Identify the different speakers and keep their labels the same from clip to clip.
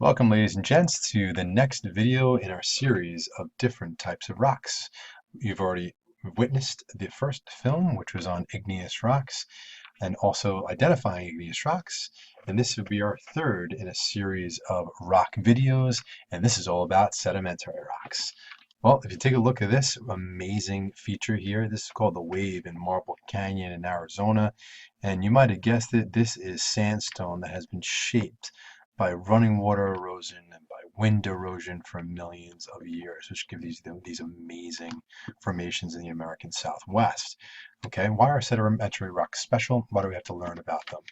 Speaker 1: Welcome, ladies and gents, to the next video in our series of different types of rocks. You've already witnessed the first film, which was on igneous rocks, and also identifying igneous rocks. And this will be our third in a series of rock videos, and this is all about sedimentary rocks. Well, if you take a look at this amazing feature here, this is called the Wave in Marble Canyon in Arizona. And you might have guessed it, this is sandstone that has been shaped by running water erosion and by wind erosion for millions of years, which give these amazing formations in the American Southwest. Okay, why are sedimentary rocks special? What do we have to learn about them?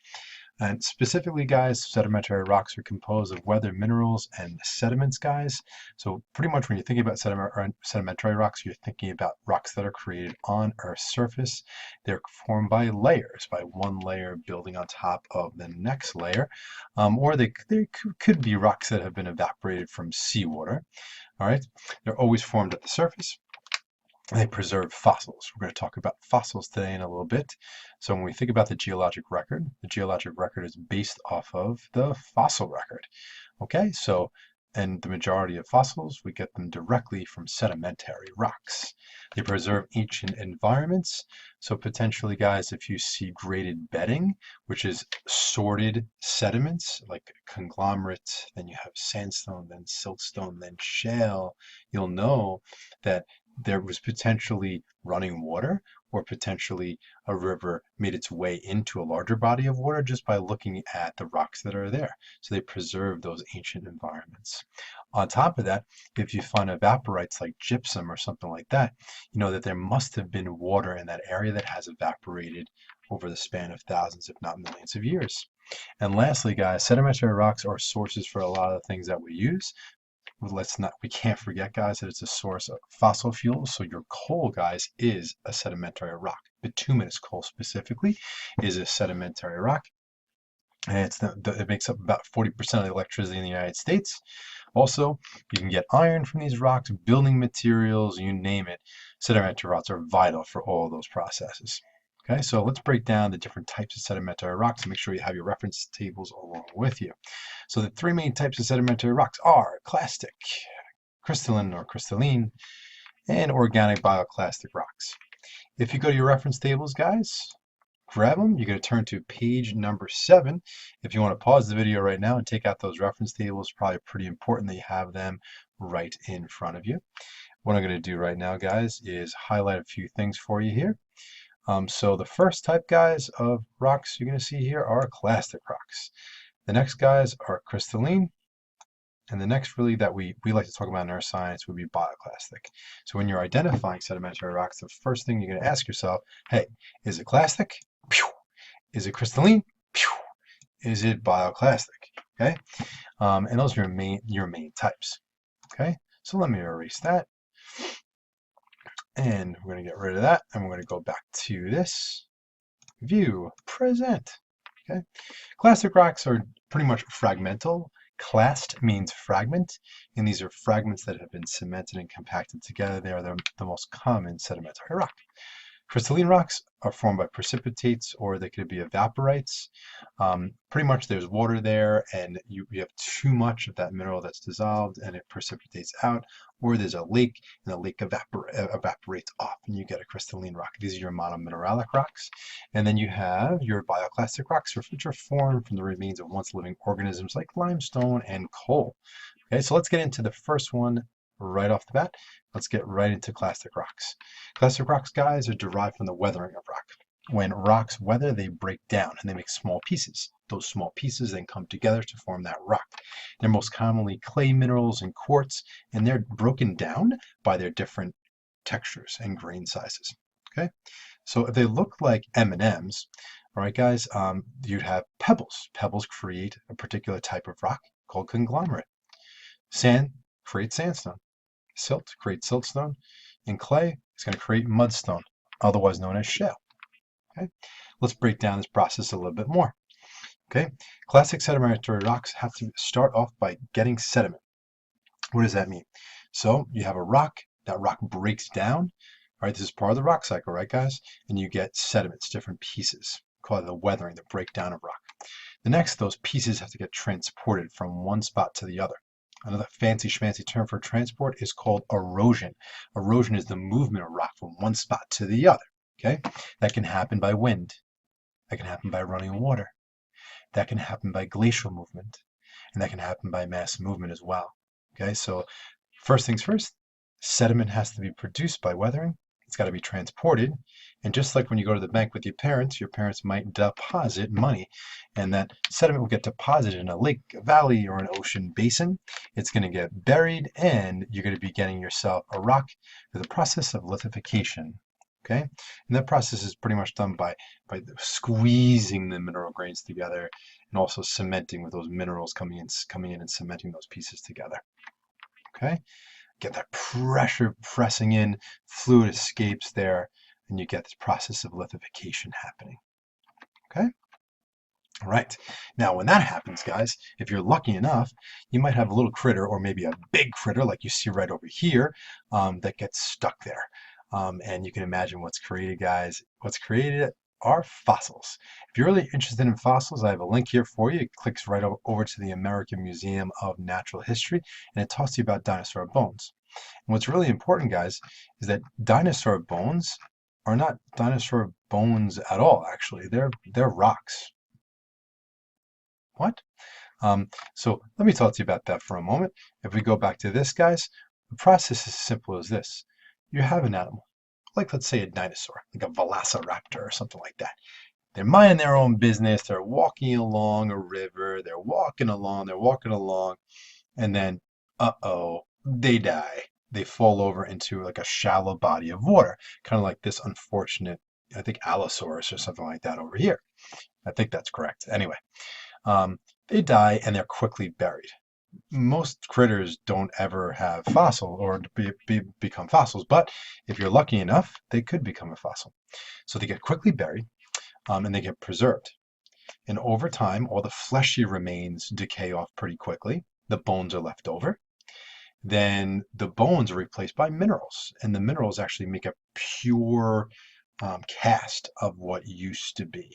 Speaker 1: And specifically, guys, sedimentary rocks are composed of weathered minerals and sediments, guys. So pretty much when you're thinking about sedimentary rocks, you're thinking about rocks that are created on Earth's surface. They're formed by layers, by one layer building on top of the next layer. Or they could be rocks that have been evaporated from seawater. All right, they're always formed at the surface. They preserve fossils. We're going to talk about fossils today in a little bit. So when we think about the geologic record is based off of the fossil record. Okay, so and the majority of fossils, we get them directly from sedimentary rocks. They preserve ancient environments. So potentially, guys, if you see graded bedding, which is sorted sediments like conglomerate, then you have sandstone, then siltstone, then shale, you'll know that there was potentially running water, or potentially a river made its way into a larger body of water just by looking at the rocks that are there. So they preserve those ancient environments. On top of that, if you find evaporites like gypsum or something like that, you know that there must have been water in that area that has evaporated over the span of thousands, if not millions of years. And lastly, guys, sedimentary rocks are sources for a lot of the things that we use. We can't forget, guys, that it's a source of fossil fuels. So your coal, guys, is a sedimentary rock. Bituminous coal specifically is a sedimentary rock. And it makes up about 40% of the electricity in the United States. Also, you can get iron from these rocks, building materials, you name it. Sedimentary rocks are vital for all those processes. Okay, so let's break down the different types of sedimentary rocks and make sure you have your reference tables along with you. So the three main types of sedimentary rocks are clastic, crystalline or crystalline, and organic bioclastic rocks. If you go to your reference tables, guys, grab them. You're going to turn to page number 7. If you want to pause the video right now and take out those reference tables, probably pretty important that you have them right in front of you. What I'm going to do right now, guys, is highlight a few things for you here. So the first type, guys, of rocks you're going to see here are clastic rocks. The next, guys, are crystalline. And the next really that we like to talk about in our science would be bioclastic. So when you're identifying sedimentary rocks, the first thing you're going to ask yourself, hey, is it clastic? Pew! Is it crystalline? Pew! Is it bioclastic? Okay, and those are your main types. Okay, so let me erase that. And we're going to get rid of that, and we're going to go back to this view, present. Okay, clastic rocks are pretty much fragmental. Clast means fragment, and these are fragments that have been cemented and compacted together. They are the most common sedimentary rock. Crystalline rocks are formed by precipitates, or they could be evaporites. Pretty much there's water there, and you have too much of that mineral that's dissolved, and it precipitates out, or there's a lake, and the lake evaporates off, and you get a crystalline rock. These are your monomineralic rocks. And then you have your bioclastic rocks, which are formed from the remains of once living organisms like limestone and coal. Okay, so let's get into the first one right off the bat. Let's get right into clastic rocks. Clastic rocks, guys, are derived from the weathering of rock. When rocks weather, they break down and they make small pieces. Those small pieces then come together to form that rock. They're most commonly clay minerals and quartz, and they're broken down by their different textures and grain sizes. Okay, so if they look like M&Ms, all right, guys, you'd have pebbles. Pebbles create a particular type of rock called conglomerate. Sand creates sandstone. Silt creates siltstone, and clay is going to create mudstone, otherwise known as shale. Okay, let's break down this process a little bit more. Okay, classic sedimentary rocks have to start off by getting sediment. What does that mean? So you have a rock, that rock breaks down, right? This is part of the rock cycle, right, guys? And you get sediments, different pieces, called the weathering, the breakdown of rock. Next, those pieces have to get transported from one spot to the other. Another fancy schmancy term for transport is called erosion. Erosion is the movement of rock from one spot to the other. Okay, that can happen by wind. That can happen by running water. That can happen by glacial movement, and that can happen by mass movement as well. Okay, so first things first, sediment has to be produced by weathering. It's got to be transported. And just like when you go to the bank with your parents might deposit money, and that sediment will get deposited in a lake, a valley, or an ocean basin. It's going to get buried, and you're going to be getting yourself a rock through the process of lithification. Okay, and that process is pretty much done by squeezing the mineral grains together, and also cementing with those minerals coming in and cementing those pieces together. Okay, get that pressure pressing in, fluid escapes there, and you get this process of lithification happening. Okay. All right. Now, when that happens, guys, if you're lucky enough, you might have a little critter or maybe a big critter like you see right over here that gets stuck there. And you can imagine what's created, guys. What's created are fossils. If you're really interested in fossils, I have a link here for you. It clicks right over to the American Museum of Natural History, and it talks to you about dinosaur bones. And what's really important, guys, is that dinosaur bones are not dinosaur bones at all, actually. They're rocks. What? So let me talk to you about that for a moment. If we go back to this, guys, the process is as simple as this. You have an animal, like let's say a dinosaur, like a velociraptor or something like that. They're minding their own business. They're walking along a river. They're walking along, and then, uh-oh, they die. They fall over into like a shallow body of water, kind of like this unfortunate, I think, Allosaurus or something like that over here. I think that's correct. Anyway, they die and they're quickly buried. Most critters don't ever have fossil or become fossils, but if you're lucky enough, they could become a fossil. So they get quickly buried and they get preserved. And over time, all the fleshy remains decay off pretty quickly. The bones are left over. Then the bones are replaced by minerals, and the minerals actually make a pure cast of what used to be.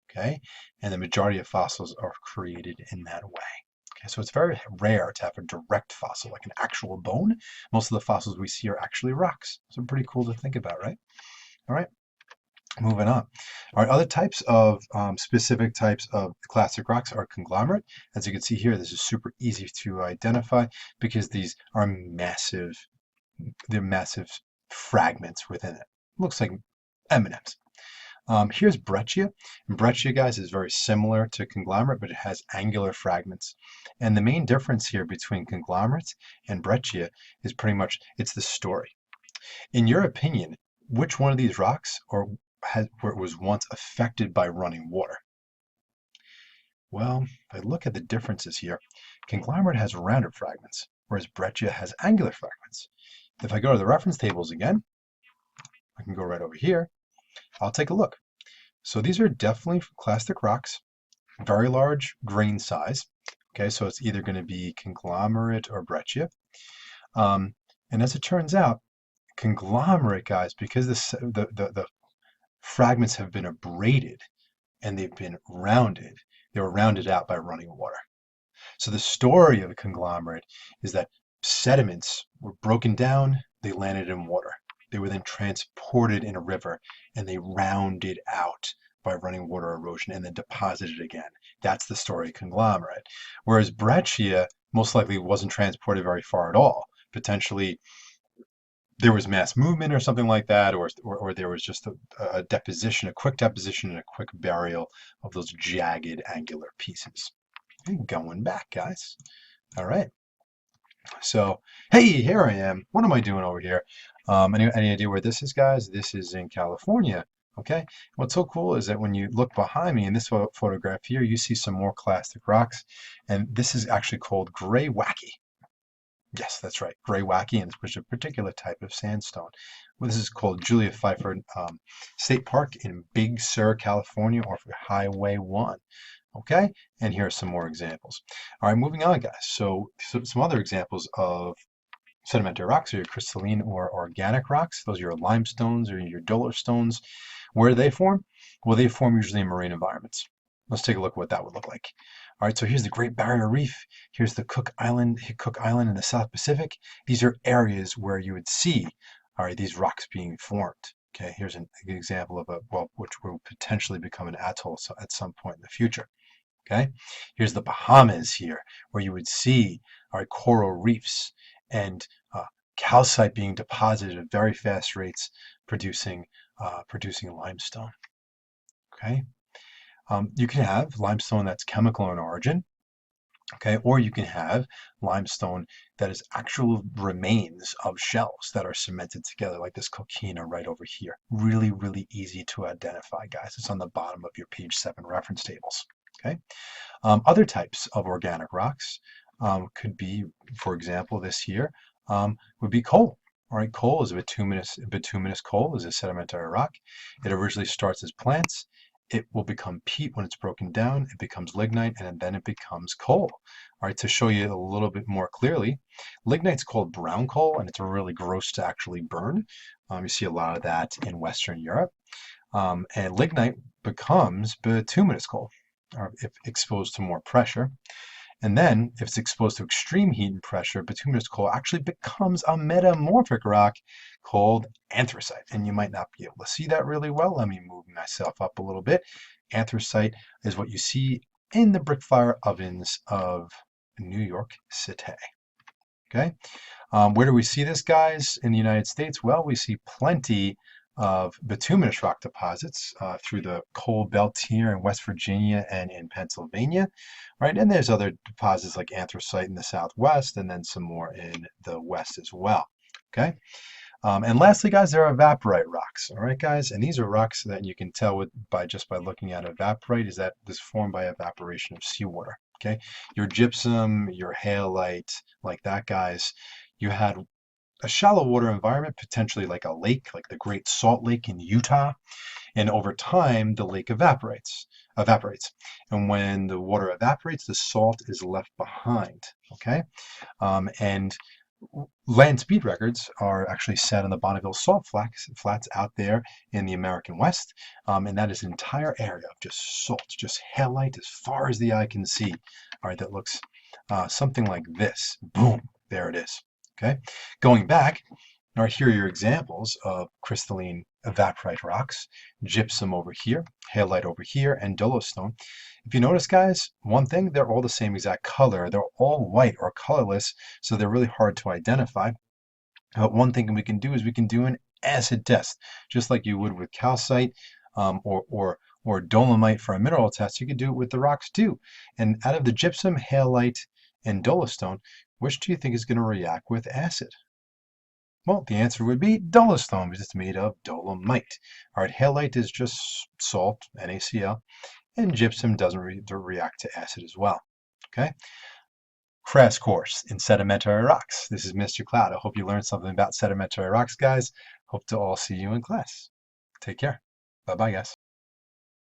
Speaker 1: Okay, and the majority of fossils are created in that way. Okay, so it's very rare to have a direct fossil, like an actual bone. Most of the fossils we see are actually rocks. So pretty cool to think about, right? All right, moving on. All right, other types of specific types of classic rocks are conglomerate. As you can see here, this is super easy to identify because these are massive, they're massive fragments within it. Looks like M&Ms. Here's breccia. Breccia, guys, is very similar to conglomerate, but it has angular fragments. And the main difference here between conglomerates and breccia is pretty much, it's the story. In your opinion, which one of these rocks was once affected by running water? Well, if I look at the differences here, conglomerate has rounded fragments, whereas breccia has angular fragments. If I go to the reference tables again, I can go right over here. I'll take a look. So these are definitely clastic rocks, very large grain size. Okay, so it's either going to be conglomerate or breccia. And as it turns out, conglomerate, guys, because the fragments have been abraded and they've been rounded, they were rounded out by running water. So the story of a conglomerate is that sediments were broken down, they landed in water. They were then transported in a river and they rounded out by running water erosion and then deposited again. That's the story of conglomerate. Whereas breccia most likely wasn't transported very far at all. Potentially there was mass movement or something like that, or there was just a deposition, a quick deposition and a quick burial of those jagged angular pieces. Okay, going back, guys. All right. So, hey, here I am. What am I doing over here? Any idea where this is, guys? This is in California. Okay. What's so cool is that when you look behind me in this photograph here, you see some more clastic rocks, and this is actually called gray wacky. Yes, that's right, gray wacky, and it's a particular type of sandstone. Well, this is called Julia Pfeiffer State Park in Big Sur, California, off of Highway 1. Okay, and here are some more examples. All right, moving on, guys. So some other examples of sedimentary rocks are your crystalline or organic rocks. Those are your limestones or your dollar stones. Where do they form? Well, they form usually in marine environments. Let's take a look at what that would look like. All right, so here's the Great Barrier Reef. Here's the Cook Island in the South Pacific. These are areas where you would see, all right, these rocks being formed. Okay, here's an example of which will potentially become an atoll at some point in the future. Okay, here's the Bahamas here, where you would see, all right, coral reefs and calcite being deposited at very fast rates, producing limestone. Okay. You can have limestone that's chemical in origin, okay, or you can have limestone that is actual remains of shells that are cemented together, like this coquina right over here. Really, really easy to identify, guys. It's on the bottom of your page 7 reference tables. Okay. Other types of organic rocks could be, for example, this here would be coal. All right, coal is a bituminous coal is a sedimentary rock. It originally starts as plants. It will become peat when it's broken down. It becomes lignite, and then it becomes coal. All right, to show you a little bit more clearly, lignite's called brown coal, and it's really gross to actually burn. You see a lot of that in Western Europe. And lignite becomes bituminous coal, or if exposed to more pressure. And then, if it's exposed to extreme heat and pressure, bituminous coal actually becomes a metamorphic rock called anthracite. And you might not be able to see that really well. Let me move myself up a little bit. Anthracite is what you see in the brick fire ovens of New York City. Okay. Where do we see this, guys, in the United States? Well, we see plenty of bituminous rock deposits through the coal belt here in West Virginia and in Pennsylvania, right? And there's other deposits like anthracite in the Southwest, and then some more in the West as well, okay? And lastly, guys, there are evaporite rocks, all right, guys? And these are rocks that you can tell by looking at evaporite is that this is formed by evaporation of seawater, okay? Your gypsum, your halite, like that, guys, you had a shallow water environment, potentially like a lake, like the Great Salt Lake in Utah. And over time, the lake evaporates. And when the water evaporates, the salt is left behind, okay? And land speed records are actually set on the Bonneville Salt Flats out there in the American West. And that is an entire area of just salt, just halite as far as the eye can see. All right, that looks something like this. Boom, there it is. Okay, going back, now here are your examples of crystalline evaporite rocks, gypsum over here, halite over here, and dolostone. If you notice, guys, one thing, they're all the same exact color. They're all white or colorless, so they're really hard to identify. One thing we can do is we can do an acid test, just like you would with calcite or dolomite for a mineral test. You could do it with the rocks too. And out of the gypsum, halite, and dolostone, which do you think is going to react with acid? Well, the answer would be dolostone because it's made of dolomite. All right, halite is just salt, NaCl, and gypsum doesn't react to acid as well. Okay? Crash course in sedimentary rocks. This is Mr. Cloud. I hope you learned something about sedimentary rocks, guys. Hope to all see you in class. Take care. Bye-bye, guys.